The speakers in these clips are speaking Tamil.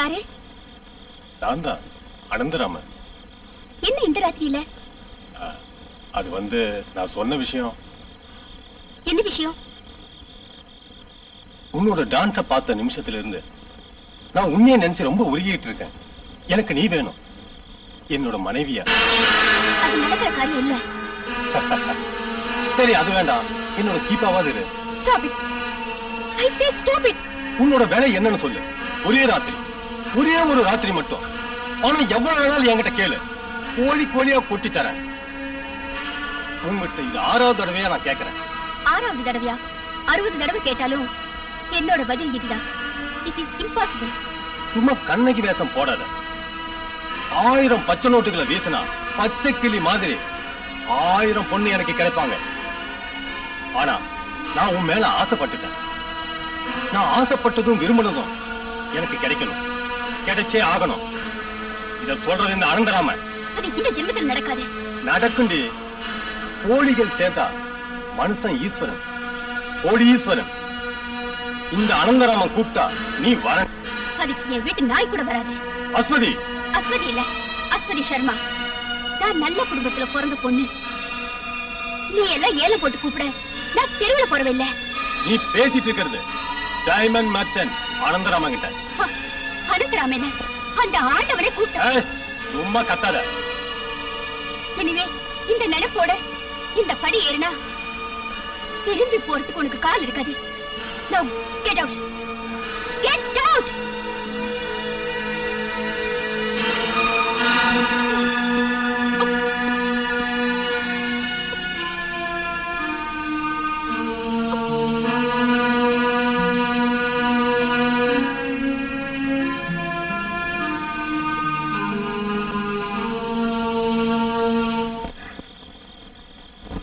யாரு? நான் தான் அனந்தராமன். என்ன இந்த ராத்திரியில? அது நான் சொன்ன விஷயம். என்ன விஷயம்? உன்னோட டான்ஸ பார்த்த நிமிஷத்துல இருந்து நான் உண்மையை நினைச்சு ரொம்ப உருகிட்டு இருக்கேன். எனக்கு நீ வேணும், என்னோட மனைவியா. அது நடக்கிற காரியம் இல்ல. சரி, அது வேண்டாம், என்னோட கீப்பாவாது இரு. Stop it. I said stop it. உன்னோட வேலை என்னன்னு சொல்லு. ஒரே ராத்திரி, ஒரே ஒரு ராத்திரி மட்டும். ஆனா எவ்வளவு வேணாலும் என்கிட்ட கேளு, கோழி கோழியா கொட்டி தரேன். உங்ககிட்ட இது 6வது தடவையா நான் கேட்கிறேன். 6வது தடவையா? 60 தடவை கேட்டாலும் என்னோட பதில் இதுதான். It is impossible. சும்மா கண்ணகி வேஷம் போடாத. 1000 பச்சை நோட்டுகளை வீசினா பச்சை கிளி மாதிரி 1000 பொண்ணு எனக்கு கிடைப்பாங்க. ஆனா நான் உன் மேல ஆசைப்பட்டுட்டேன். நான் ஆசைப்பட்டதும் விரும்பினதும் எனக்கு கிடைக்கணும், கிடைச்சே ஆகணும். இத சொல்றது இந்த அனந்தராமன். அது இந்த ஜென்மத்தில் நடக்காது. நடக்குண்டி. கோழிகள் சேர்த்தா மனுஷன் ஈஸ்வரன், கோடி ஈஸ்வரன். இந்த அனந்தராமன் கூப்பிட்டா நீ வர. அதுக்கு என் வீட்டு நாய் கூட வராது. அஸ்வதி. அஸ்வதி இல்ல, அஸ்வதி சர்மா. நான் நல்ல குடும்பத்துல பிறந்த பொண்ணு. நீ எல்லாம் ஏல போட்டு கூப்பிட நான் தெருவுல போறவில்லை. நீ பேசிட்டு இருக்கிறது டைமண்ட் மர்ச்சன்ட் அனந்தராமன் கிட்ட. அனந்தராமன் அந்த ஆண்டவனை கூப்பிட்ட. சும்மா கத்தாத. இனிமே இந்த நினைப்போட இந்த படி ஏறினா திரும்பி போறதுக்கு உனக்கு கால் இருக்காது. Now get out. Get out.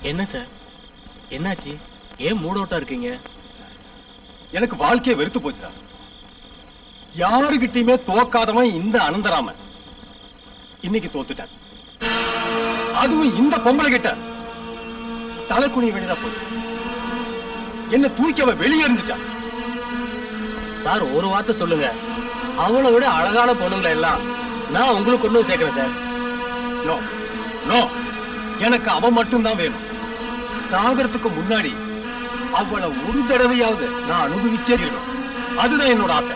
என்ன சார், என்னாச்சு? ஏன் மூட் அவுட்டா இருக்கீங்க? எனக்கு வாழ்க்கையை வெறுத்து போச்சுடா. யாருகிட்டயுமே தோக்காதவன் இந்த அனந்தராமன். இன்னைக்கு தோத்துட்டான். அதுவும் இந்த பொம்பளை கிட்ட தலை குனிய வேண்டியதா போச்சு. என்ன தூக்கி அவ வெளியே இருந்துட்டான். சார், ஒரு வார்த்தை சொல்லுங்க. அவளை விட அழகான பொண்ணுங்களை எல்லாம் நான் உங்களுக்கு கொண்டு சேர்க்கிறேன் சார். நோ நோ, எனக்கு அவ மட்டும்தான் வேணும். சாகரத்துக்கு முன்னாடி அவளை ஒரு தடவையாவது நான் அனுபவிச்சே இருக்கணும். அதுதான் என்னோட ஆசை.